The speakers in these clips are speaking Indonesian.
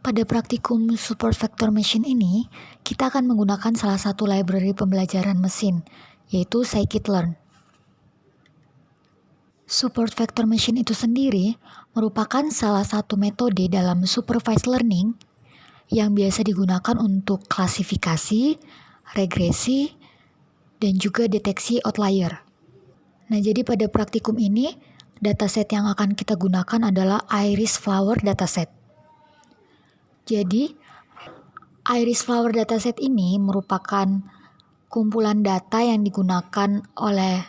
Pada praktikum support vector machine ini, kita akan menggunakan salah satu library pembelajaran mesin, yaitu scikit-learn. Support vector machine itu sendiri merupakan salah satu metode dalam supervised learning yang biasa digunakan untuk klasifikasi, regresi, dan juga deteksi outlier. Nah, jadi pada praktikum ini, dataset yang akan kita gunakan adalah iris flower dataset. Jadi, iris flower dataset ini merupakan kumpulan data yang digunakan oleh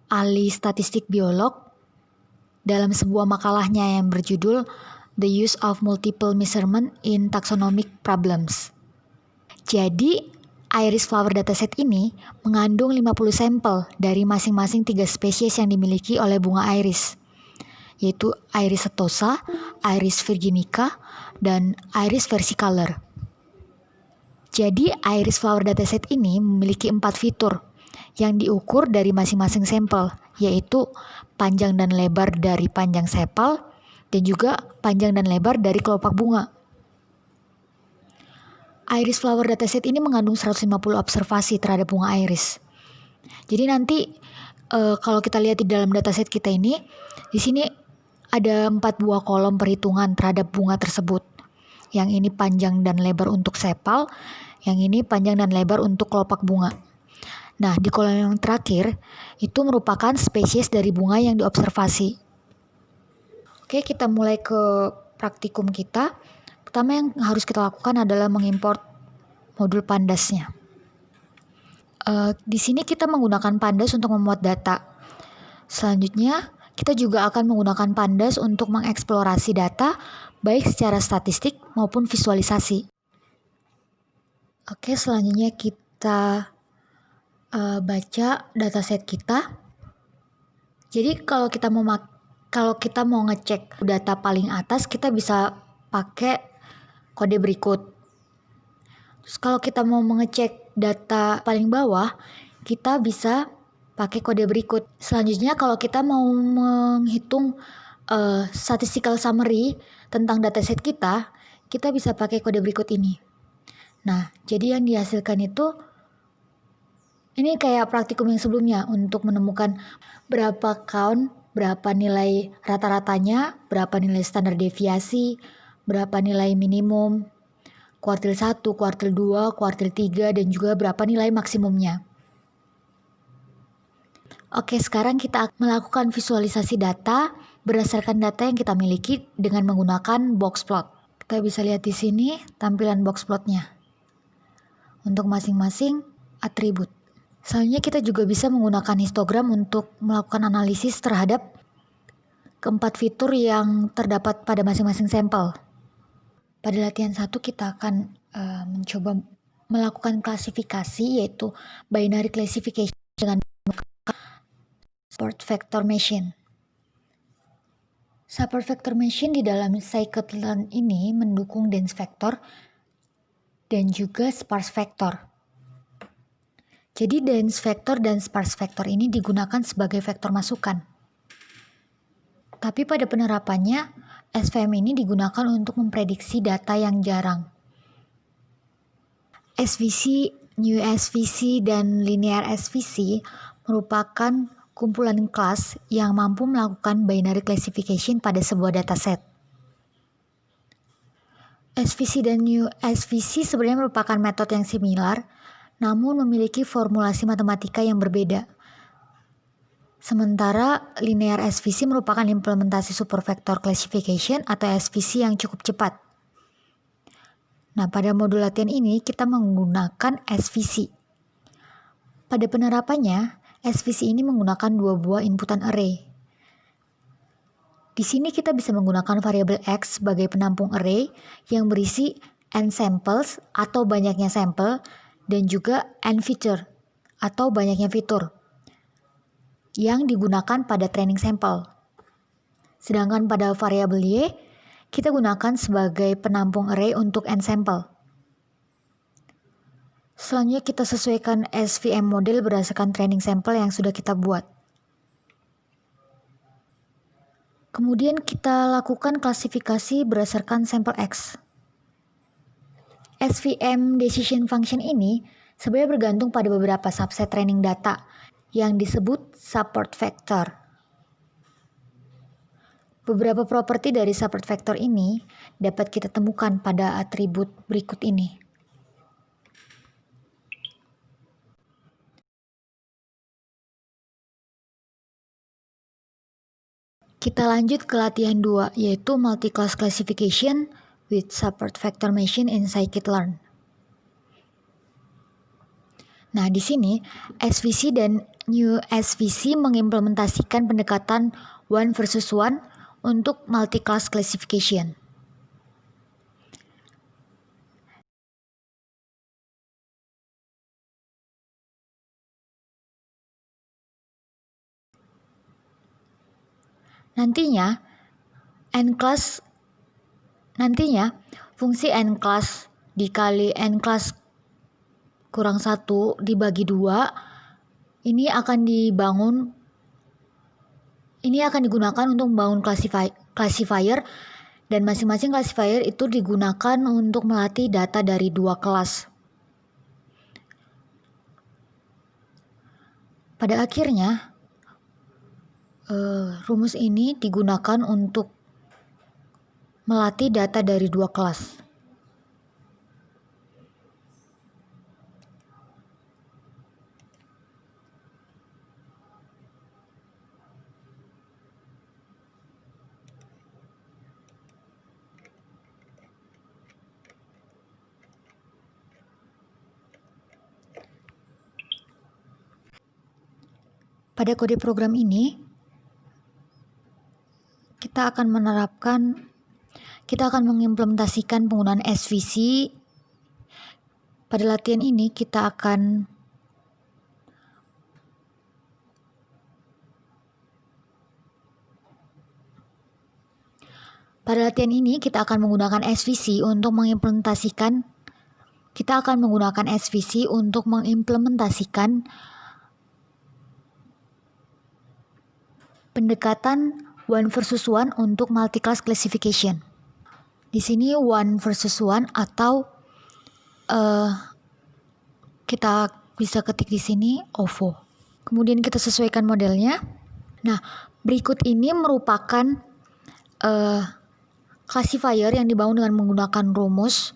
ahli statistik biolog dalam sebuah makalahnya yang berjudul The Use of Multiple Measurement in Taxonomic Problems. Jadi, iris flower dataset ini mengandung 50 sampel dari masing-masing 3 spesies yang dimiliki oleh bunga iris, yaitu Iris setosa, Iris virginica, dan Iris versicolor. Jadi, iris flower dataset ini memiliki 4 fitur yang diukur dari masing-masing sampel, yaitu panjang dan lebar dari panjang sepal, dan juga panjang dan lebar dari kelopak bunga. Iris flower dataset ini mengandung 150 observasi terhadap bunga iris. Jadi nanti kalau kita lihat di dalam dataset kita ini, di sini ada 4 buah kolom perhitungan terhadap bunga tersebut. Yang ini panjang dan lebar untuk sepal, yang ini panjang dan lebar untuk kelopak bunga. Nah, di kolom yang terakhir, itu merupakan spesies dari bunga yang diobservasi. Oke, kita mulai ke praktikum kita. Pertama yang harus kita lakukan adalah mengimport modul Pandasnya. Di sini kita menggunakan Pandas untuk memuat data. Selanjutnya, kita juga akan menggunakan Pandas untuk mengeksplorasi data, baik secara statistik maupun visualisasi. Oke, selanjutnya kita baca dataset kita. Jadi kalau kita mau ngecek data paling atas, kita bisa pakai kode berikut. Terus kalau kita mau mengecek data paling bawah, kita bisa pakai kode berikut. Selanjutnya kalau kita mau menghitung statistical summary tentang dataset kita bisa pakai kode berikut ini. Nah, jadi yang dihasilkan itu ini kayak praktikum yang sebelumnya untuk menemukan berapa count, berapa nilai rata-ratanya, berapa nilai standar deviasi, berapa nilai minimum, kuartil 1, kuartil 2, kuartil 3, dan juga berapa nilai maksimumnya. Oke, sekarang kita melakukan visualisasi data berdasarkan data yang kita miliki dengan menggunakan box plot. Kita bisa lihat di sini tampilan box plotnya untuk masing-masing atribut. Selanjutnya kita juga bisa menggunakan histogram untuk melakukan analisis terhadap keempat fitur yang terdapat pada masing-masing sampel. Pada latihan 1 kita akan mencoba melakukan klasifikasi, yaitu binary classification dengan support vector machine. Support vector machine di dalam scikit-learn ini mendukung dense vector dan juga sparse vector. Jadi dense vector dan sparse vector ini digunakan sebagai vektor masukan. Tapi pada penerapannya, SVM ini digunakan untuk memprediksi data yang jarang. SVC, New SVC, dan Linear SVC merupakan kumpulan kelas yang mampu melakukan binary classification pada sebuah dataset. SVC dan New SVC sebenarnya merupakan metode yang similar, namun memiliki formulasi matematika yang berbeda. Sementara Linear SVC merupakan implementasi supervector classification atau SVC yang cukup cepat. Nah, pada modul latihan ini kita menggunakan SVC. Pada penerapannya, SVC ini menggunakan 2 buah inputan array. Di sini kita bisa menggunakan variabel X sebagai penampung array yang berisi n samples atau banyaknya sampel, dan juga n feature atau banyaknya fitur yang digunakan pada training sampel. Sedangkan pada variabel Y, kita gunakan sebagai penampung array untuk n sampel. Selanjutnya kita sesuaikan SVM model berdasarkan training sampel yang sudah kita buat. Kemudian kita lakukan klasifikasi berdasarkan sampel X. SVM decision function ini sebenarnya bergantung pada beberapa subset training data yang disebut support vector. Beberapa properti dari support vector ini dapat kita temukan pada atribut berikut ini. Kita lanjut ke latihan 2, yaitu multi-class classification with support vector machine in scikit-learn. Nah, di sini SVC dan new SVC mengimplementasikan pendekatan one versus one untuk multi-class classification. Nantinya fungsi n-class dikali n-class kurang 1 dibagi 2 ini akan digunakan untuk membangun classifier, dan masing-masing classifier itu digunakan untuk melatih data dari 2 kelas. Pada akhirnya rumus ini digunakan untuk melatih data dari 2 kelas. Pada kode program ini, kita akan mengimplementasikan penggunaan SVC. Pada latihan ini kita akan menggunakan SVC untuk mengimplementasikan pendekatan one versus one untuk multi-class classification. Di sini one versus one atau kita bisa ketik di sini OVO. Kemudian kita sesuaikan modelnya. Nah, berikut ini merupakan classifier yang dibangun dengan menggunakan rumus.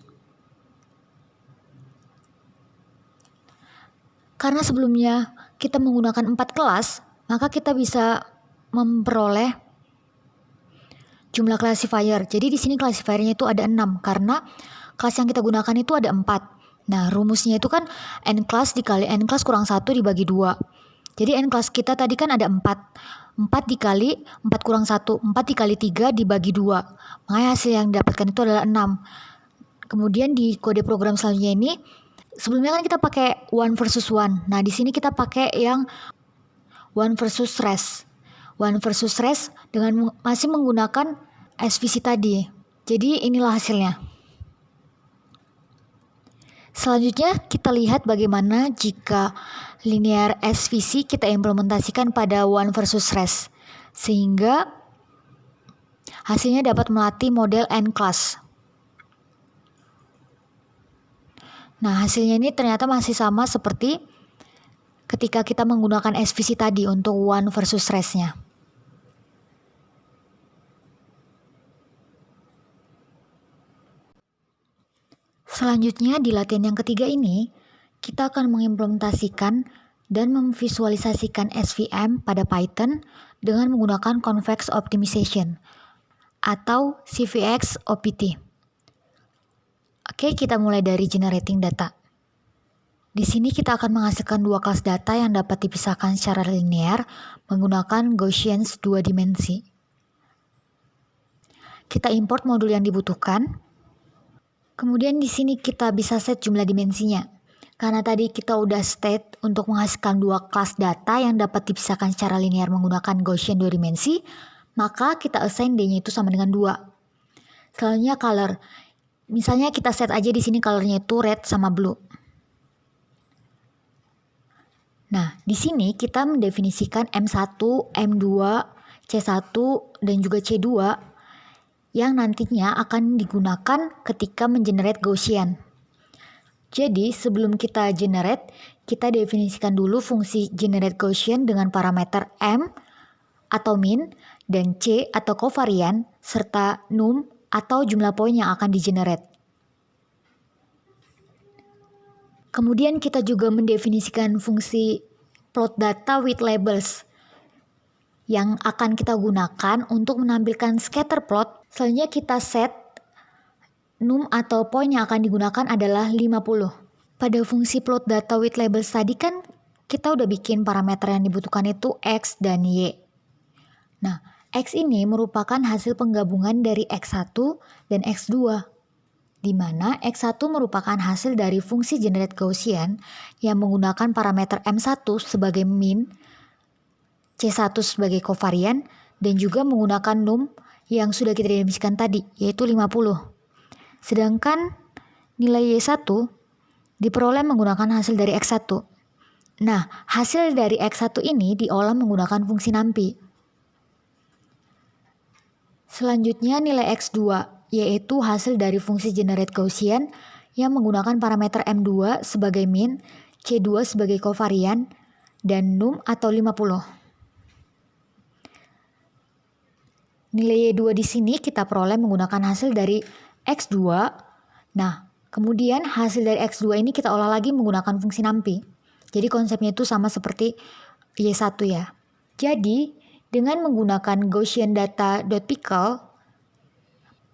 Karena sebelumnya kita menggunakan 4 kelas, maka kita bisa memperoleh jumlah classifier. Jadi di sini classifiernya itu ada 6 karena kelas yang kita gunakan itu ada 4. Nah, rumusnya itu kan n class dikali n class kurang 1 dibagi 2. Jadi n class kita tadi kan ada 4. 4 dikali 4 kurang 1, 4 dikali 3 dibagi 2. Makanya hasil yang didapatkan itu adalah 6. Kemudian di kode program selanjutnya ini, sebelumnya kan kita pakai one versus one. Nah, di sini kita pakai yang one versus rest. One versus rest dengan masih menggunakan SVC tadi. Jadi inilah hasilnya. Selanjutnya kita lihat bagaimana jika linear SVC kita implementasikan pada one versus rest, sehingga hasilnya dapat melatih model n-class. Nah, hasilnya ini ternyata masih sama seperti ketika kita menggunakan SVC tadi untuk one versus rest-nya. Selanjutnya di latihan yang ketiga ini, kita akan mengimplementasikan dan memvisualisasikan SVM pada Python dengan menggunakan convex optimization atau CVX OPT. Oke, kita mulai dari generating data. Di sini kita akan menghasilkan 2 kelas data yang dapat dipisahkan secara linear menggunakan Gaussian 2 dimensi. Kita import modul yang dibutuhkan. Kemudian di sini kita bisa set jumlah dimensinya. Karena tadi kita udah state untuk menghasilkan 2 kelas data yang dapat dipisahkan secara linear menggunakan Gaussian 2 dimensi, maka kita assign D-nya itu sama dengan 2. Selanjutnya color. Misalnya kita set aja di sini colornya itu red sama blue. Nah, di sini kita mendefinisikan M1, M2, C1, dan juga C2 yang nantinya akan digunakan ketika mengenerate Gaussian. Jadi sebelum kita generate, kita definisikan dulu fungsi generate Gaussian dengan parameter M atau min dan C atau kovarian serta num atau jumlah poin yang akan di-generate. Kemudian kita juga mendefinisikan fungsi plot data with labels yang akan kita gunakan untuk menampilkan scatter plot. Selanjutnya kita set num atau poin yang akan digunakan adalah 50. Pada fungsi plot data with labels tadi kan kita udah bikin parameter yang dibutuhkan itu X dan Y. Nah, X ini merupakan hasil penggabungan dari X1 dan X2, di mana X1 merupakan hasil dari fungsi generate Gaussian yang menggunakan parameter M1 sebagai min, C1 sebagai kovarian, dan juga menggunakan num yang sudah kita definisikan tadi, yaitu 50. Sedangkan nilai Y1 diperoleh menggunakan hasil dari X1. Nah, hasil dari X1 ini diolah menggunakan fungsi nampi. Selanjutnya nilai X2, yaitu hasil dari fungsi generate Gaussian yang menggunakan parameter M2 sebagai min, C2 sebagai kovarian, dan num atau 50. Nilai Y2 di sini kita peroleh menggunakan hasil dari X2. Nah, kemudian hasil dari X2 ini kita olah lagi menggunakan fungsi nampi. Jadi konsepnya itu sama seperti Y1 ya. Jadi, dengan menggunakan Gaussian data.pickle,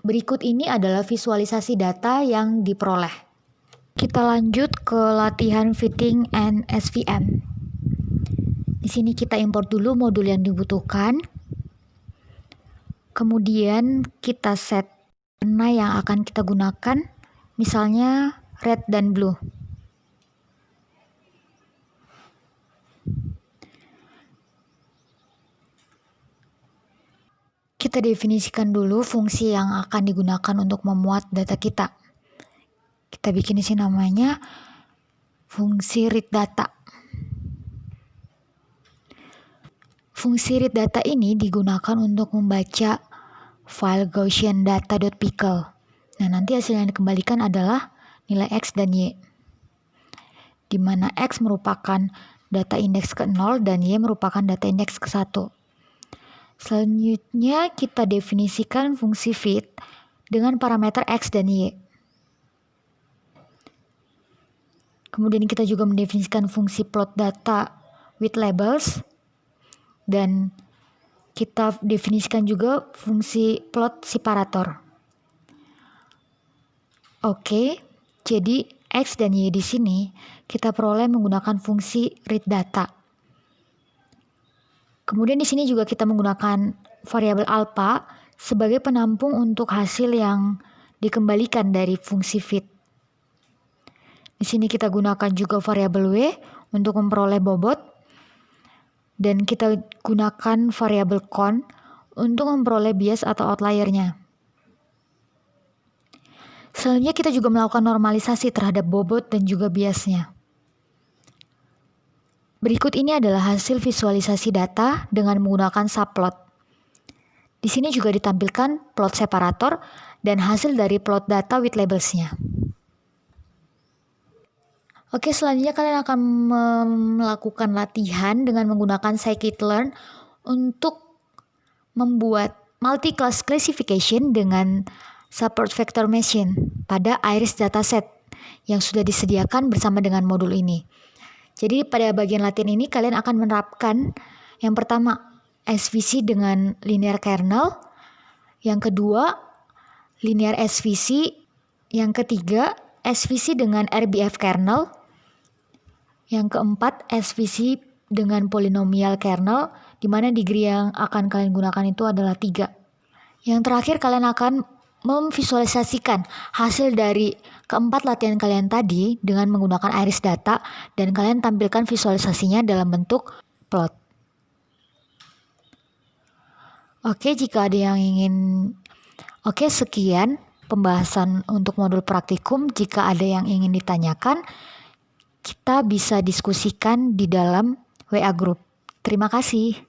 berikut ini adalah visualisasi data yang diperoleh. Kita lanjut ke latihan fitting and SVM. Di sini kita import dulu modul yang dibutuhkan. Kemudian kita set warna yang akan kita gunakan, misalnya red dan blue. Kita definisikan dulu fungsi yang akan digunakan untuk memuat data kita. Kita bikin di sini namanya fungsi read data. Fungsi read data ini digunakan untuk membaca file Gaussian data.pickle. Nah, nanti hasil yang dikembalikan adalah nilai X dan Y, di mana X merupakan data indeks ke-0 dan Y merupakan data indeks ke-1. Selanjutnya kita definisikan fungsi fit dengan parameter X dan Y. Kemudian kita juga mendefinisikan fungsi plot data with labels, dan kita definisikan juga fungsi plot separator. Oke, jadi X dan Y di sini kita peroleh menggunakan fungsi read data. Kemudian di sini juga kita menggunakan variabel alpha sebagai penampung untuk hasil yang dikembalikan dari fungsi fit. Di sini kita gunakan juga variabel W untuk memperoleh bobot, dan kita gunakan variabel con untuk memperoleh bias atau outliernya. Selanjutnya kita juga melakukan normalisasi terhadap bobot dan juga biasnya. Berikut ini adalah hasil visualisasi data dengan menggunakan subplot. Di sini juga ditampilkan plot separator dan hasil dari plot data with labels-nya. Oke, selanjutnya kalian akan melakukan latihan dengan menggunakan scikit-learn untuk membuat multi-class classification dengan support vector machine pada iris dataset yang sudah disediakan bersama dengan modul ini. Jadi pada bagian latihan ini kalian akan menerapkan yang pertama SVC dengan linear kernel, yang kedua linear SVC, yang ketiga SVC dengan RBF kernel, yang keempat SVC dengan polinomial kernel, di mana degree yang akan kalian gunakan itu adalah 3. Yang terakhir kalian akan memvisualisasikan hasil dari keempat latihan kalian tadi dengan menggunakan iris data, dan kalian tampilkan visualisasinya dalam bentuk plot. Oke, jika ada yang ingin... Oke, sekian pembahasan untuk modul praktikum. Jika ada yang ingin ditanyakan, kita bisa diskusikan di dalam WA Group. Terima kasih.